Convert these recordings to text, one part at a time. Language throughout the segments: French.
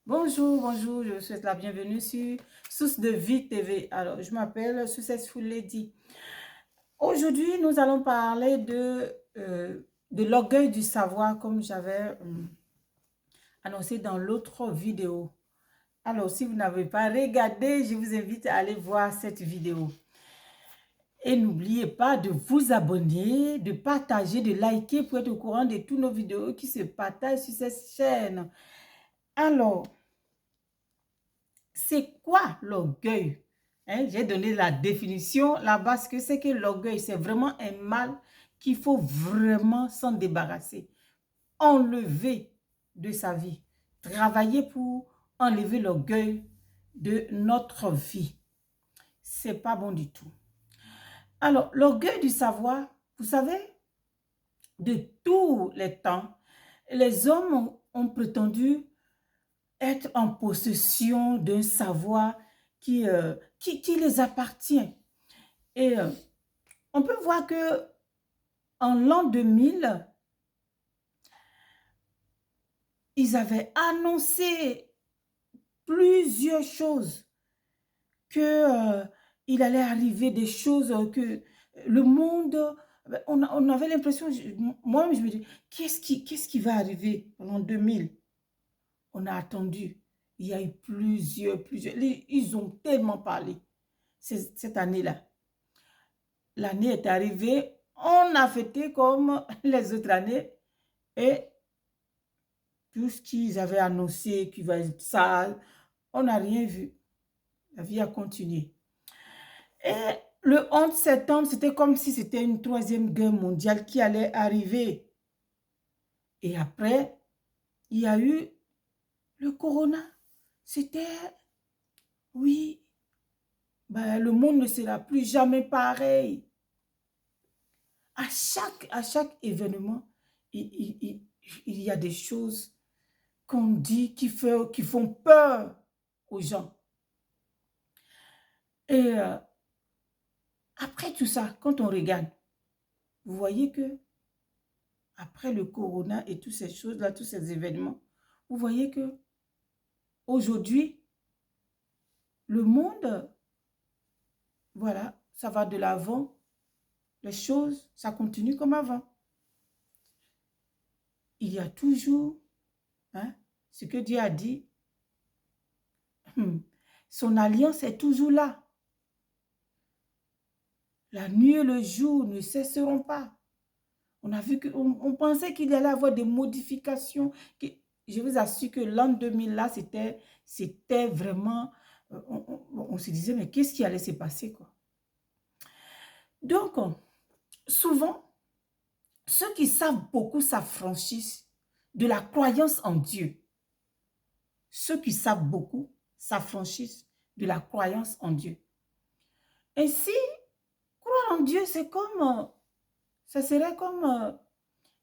Bonjour, bonjour, je vous souhaite la bienvenue sur Source de Vie TV. Alors, je m'appelle Successful Lady. Aujourd'hui, nous allons parler de l'orgueil du savoir, comme j'avais annoncé dans l'autre vidéo. Alors, si vous n'avez pas regardé, je vous invite à aller voir cette vidéo. Et n'oubliez pas de vous abonner, de partager, de liker pour être au courant de toutes nos vidéos qui se partagent sur cette chaîne. Alors, c'est quoi l'orgueil? J'ai donné la définition là-bas, ce que c'est que l'orgueil. C'est vraiment un mal qu'il faut vraiment s'en débarrasser. Enlever de sa vie. Travailler pour enlever l'orgueil de notre vie. C'est pas bon du tout. Alors, l'orgueil du savoir, vous savez, de tous les temps, les hommes ont prétendu être en possession d'un savoir qui les appartient. Et on peut voir que en l'an 2000, ils avaient annoncé plusieurs choses, que il allait arriver des choses, que le monde, on avait l'impression, moi je me dis, qu'est-ce qui va arriver en l'an 2000? On a attendu. Il y a eu plusieurs. Ils ont tellement parlé cette année-là. L'année est arrivée, on a fêté comme les autres années et tout ce qu'ils avaient annoncé qui va être ça, on n'a rien vu. La vie a continué. Et le 11 septembre, c'était comme si c'était une troisième guerre mondiale qui allait arriver. Et après, il y a eu le corona. C'était, oui, ben, le monde ne sera plus jamais pareil. À chaque événement, il y a des choses qu'on dit qui font peur aux gens. Et après tout ça, quand on regarde, vous voyez que après le corona et toutes ces choses-là, tous ces événements, vous voyez que aujourd'hui, le monde, voilà, ça va de l'avant, les choses, ça continue comme avant. Il y a toujours, ce que Dieu a dit, son alliance est toujours là. La nuit et le jour ne cesseront pas. On a vu on pensait qu'il allait avoir des modifications. Je vous assure que l'an 2000, là, c'était vraiment... on se disait, mais qu'est-ce qui allait se passer, quoi? Donc, souvent, ceux qui savent beaucoup s'affranchissent de la croyance en Dieu. Ceux qui savent beaucoup s'affranchissent de la croyance en Dieu. Ainsi, croire en Dieu, c'est comme... ça serait comme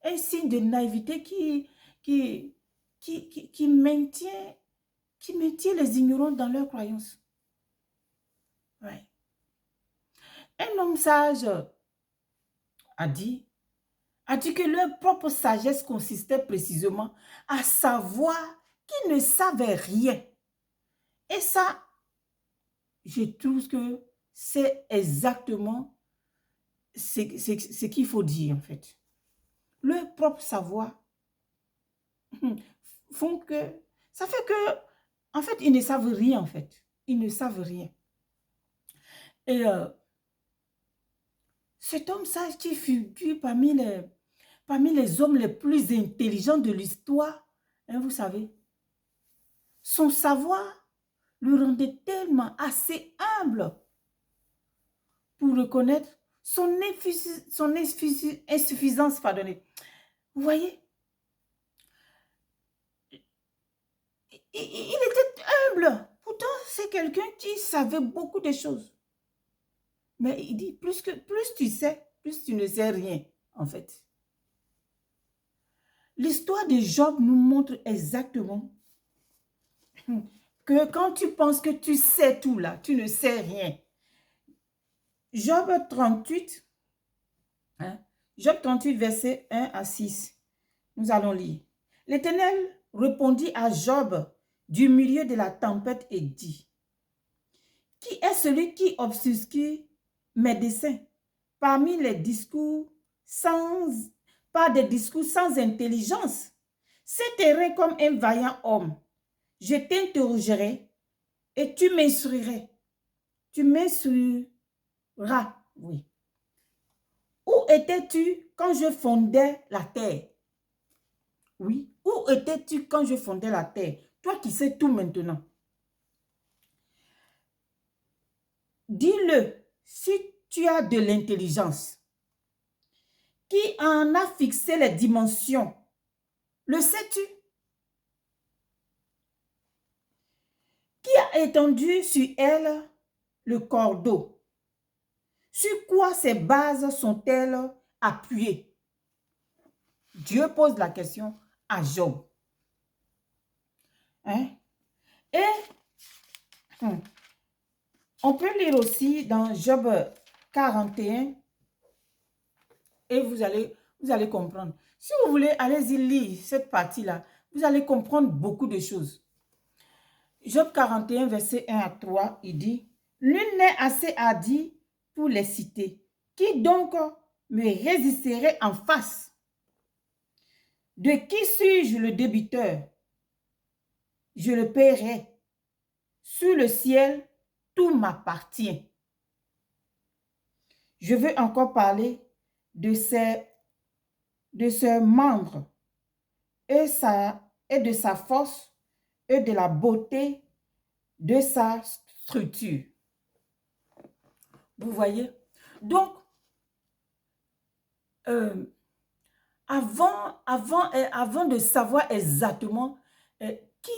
un signe de naïveté qui maintient les ignorants dans leurs croyances. Ouais. Un homme sage a dit que leur propre sagesse consistait précisément à savoir qu'ils ne savaient rien. Et ça, je trouve que c'est exactement ce qu'il faut dire, en fait. Leur propre savoir font que... ça fait que, en fait, ils ne savent rien, en fait. Ils ne savent rien. Et cet homme sage qui figure parmi les hommes les plus intelligents de l'histoire, vous savez, son savoir le rendait tellement assez humble pour reconnaître son insuffisance, pardonnez. Vous voyez, il était humble. Pourtant, c'est quelqu'un qui savait beaucoup de choses. Mais il dit, plus tu sais, plus tu ne sais rien, en fait. L'histoire de Job nous montre exactement que quand tu penses que tu sais tout là, tu ne sais rien. Job 38, Job 38, verset 1 à 6. Nous allons lire. L'Éternel répondit à Job du milieu de la tempête et dit, qui est celui qui obscure mes desseins parmi les discours par des discours sans intelligence? S'éteindrait comme un vaillant homme. Je t'interrogerai et tu m'instruirais. Tu m'instruiras, oui. Où étais-tu quand je fondais la terre? Oui, où étais-tu quand je fondais la terre? Toi qui sais tout maintenant. Dis-le, si tu as de l'intelligence. Qui en a fixé les dimensions? Le sais-tu? Qui a étendu sur elle le cordeau? Sur quoi ces bases sont-elles appuyées? Dieu pose la question à Job. Hein? Et on peut lire aussi dans Job 41 et vous allez comprendre. Si vous voulez, allez-y lire cette partie-là. Vous allez comprendre beaucoup de choses. Job 41, verset 1 à 3, il dit, « L'une n'est assez hardi pour les citer. Qui donc me résisterait en face? De qui suis-je le débiteur? Je le paierai. Sur le ciel, tout m'appartient. » Je veux encore parler de ses membres et de sa force et de la beauté de sa structure. Vous voyez? Donc, avant de savoir exactement qui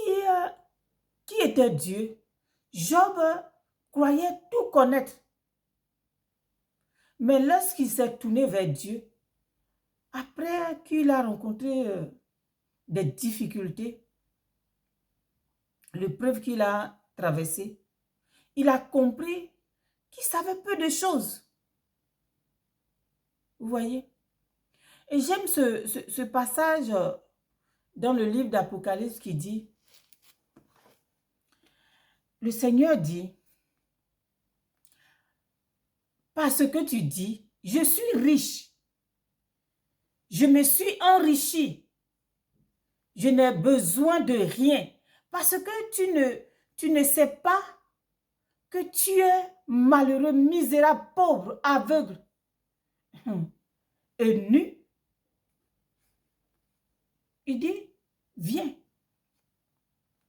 était Dieu, Job croyait tout connaître. Mais lorsqu'il s'est tourné vers Dieu, après qu'il a rencontré des difficultés, l'épreuve qu'il a traversée, il a compris qu'il savait peu de choses. Vous voyez? Et j'aime ce passage dans le livre d'Apocalypse qui dit, le Seigneur dit, parce que tu dis, je suis riche, je me suis enrichi, je n'ai besoin de rien, parce que tu ne sais pas que tu es malheureux, misérable, pauvre, aveugle et nu. Il dit, viens,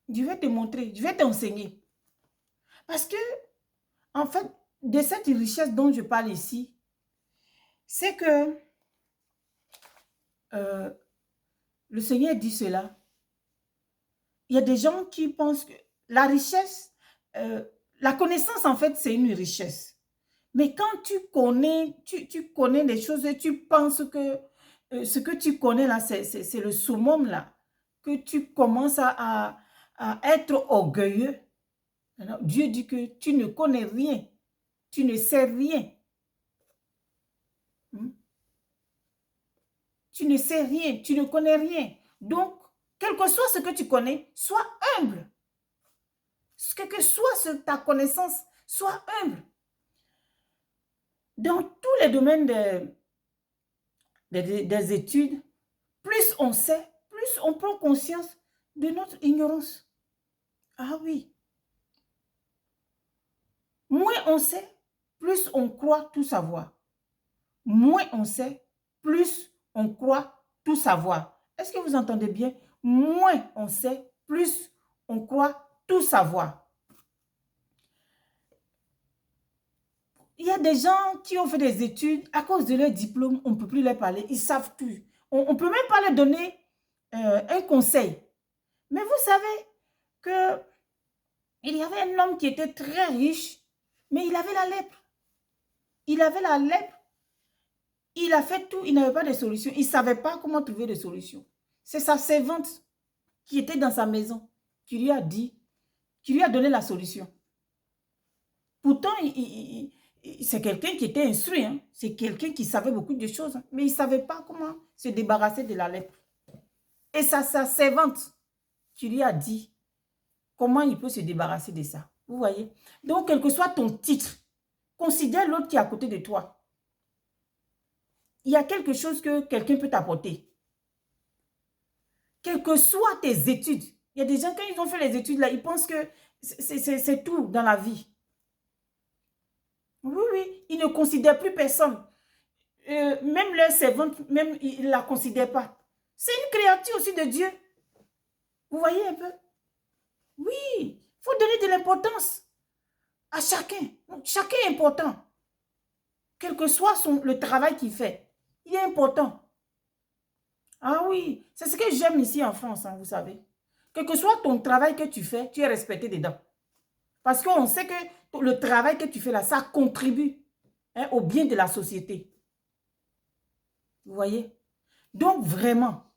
je vais te montrer, je vais t'enseigner. Parce que, en fait, de cette richesse dont je parle ici, c'est que le Seigneur dit cela. Il y a des gens qui pensent que la richesse, la connaissance, en fait, c'est une richesse. Mais quand tu connais les choses et tu penses que ce que tu connais là, c'est le summum là, que tu commences à être orgueilleux. Alors, Dieu dit que tu ne connais rien, tu ne sais rien. Tu ne sais rien, tu ne connais rien. Donc, quel que soit ce que tu connais, sois humble. Quelle que soit ta connaissance, sois humble. Dans tous les domaines des études, plus on sait, plus on prend conscience de notre ignorance. Ah oui. Moins on sait, plus on croit tout savoir. Moins on sait, plus on croit tout savoir. Est-ce que vous entendez bien? Moins on sait, plus on croit tout savoir. Il y a des gens qui ont fait des études, à cause de leur diplôme, on ne peut plus leur parler, ils savent tout. On ne peut même pas leur donner un conseil. Mais vous savez qu'il y avait un homme qui était très riche, mais il avait la lèpre. Il avait la lèpre. Il a fait tout, il n'avait pas de solution. Il ne savait pas comment trouver de solution. C'est sa servante qui était dans sa maison qui lui a dit, qui lui a donné la solution. Pourtant, c'est quelqu'un qui était instruit. Hein? C'est quelqu'un qui savait beaucoup de choses. Hein? Mais il ne savait pas comment se débarrasser de la lèpre. Et c'est sa servante qui lui a dit comment il peut se débarrasser de ça? Vous voyez? Donc, quel que soit ton titre, considère l'autre qui est à côté de toi. Il y a quelque chose que quelqu'un peut t'apporter. Quelles que soient tes études. Il y a des gens, quand ils ont fait les études, là, ils pensent que c'est tout dans la vie. Oui, oui, ils ne considèrent plus personne. Même leur servante, même, ils ne la considèrent pas. C'est une créature aussi de Dieu. Vous voyez un peu? Oui, il faut donner de l'importance à chacun. Chacun est important. Quel que soit le travail qu'il fait, il est important. Ah oui, c'est ce que j'aime ici en France, hein, vous savez. Quel que soit ton travail que tu fais, tu es respecté dedans. Parce qu'on sait que le travail que tu fais là, ça contribue au bien de la société. Vous voyez? Donc vraiment,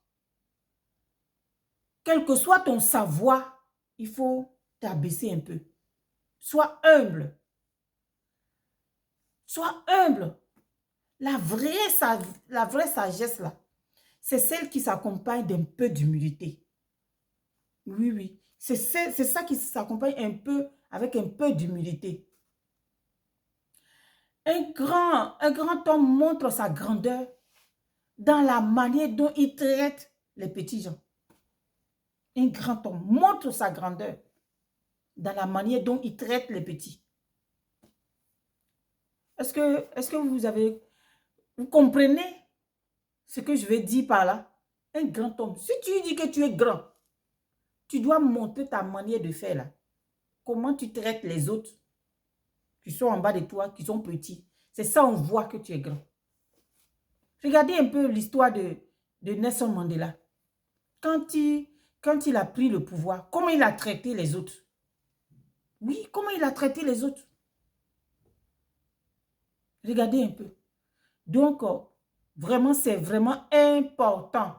quel que soit ton savoir, il faut t'abaisser un peu. Sois humble. Sois humble. La vraie sagesse là, c'est celle qui s'accompagne d'un peu d'humilité. Oui, oui. C'est ça qui s'accompagne un peu avec un peu d'humilité. Un grand homme montre sa grandeur dans la manière dont il traite les petits gens. Un grand homme montre sa grandeur dans la manière dont il traite les petits. Est-ce que vous comprenez ce que je vais dire par là? Un grand homme. Si tu dis que tu es grand, tu dois montrer ta manière de faire là. Comment tu traites les autres qui sont en bas de toi, qui sont petits. C'est ça, on voit que tu es grand. Regardez un peu l'histoire de Nelson Mandela. Quand il a pris le pouvoir, comment il a traité les autres? Oui, comment il a traité les autres? Regardez un peu. Donc, vraiment, c'est vraiment important.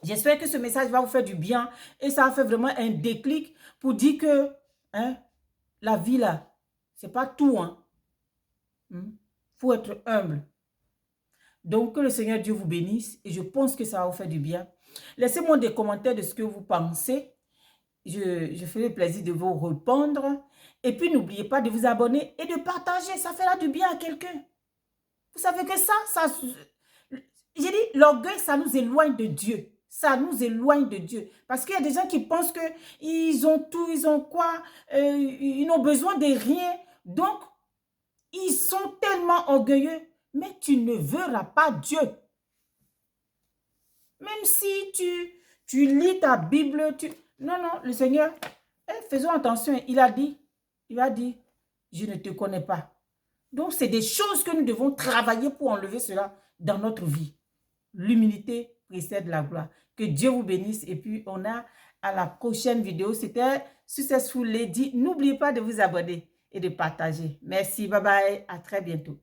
J'espère que ce message va vous faire du bien et ça a fait vraiment un déclic pour dire que la vie là, c'est pas tout. Faut être humble. Donc, que le Seigneur Dieu vous bénisse et je pense que ça va vous faire du bien. Laissez-moi des commentaires de ce que vous pensez. Je ferai le plaisir de vous répondre. Et puis, n'oubliez pas de vous abonner et de partager. Ça fera du bien à quelqu'un. Vous savez que ça j'ai dit, l'orgueil, ça nous éloigne de Dieu. Ça nous éloigne de Dieu. Parce qu'il y a des gens qui pensent qu'ils ont tout, ils ont quoi, ils n'ont besoin de rien. Donc, ils sont tellement orgueilleux. Mais tu ne verras pas Dieu. Même si tu lis ta Bible, non, non, le Seigneur, faisons attention, il a dit, je ne te connais pas. Donc, c'est des choses que nous devons travailler pour enlever cela dans notre vie. L'humilité précède la gloire. Que Dieu vous bénisse et puis on a à la prochaine vidéo. C'était Successful Lady. N'oubliez pas de vous abonner et de partager. Merci, bye bye, à très bientôt.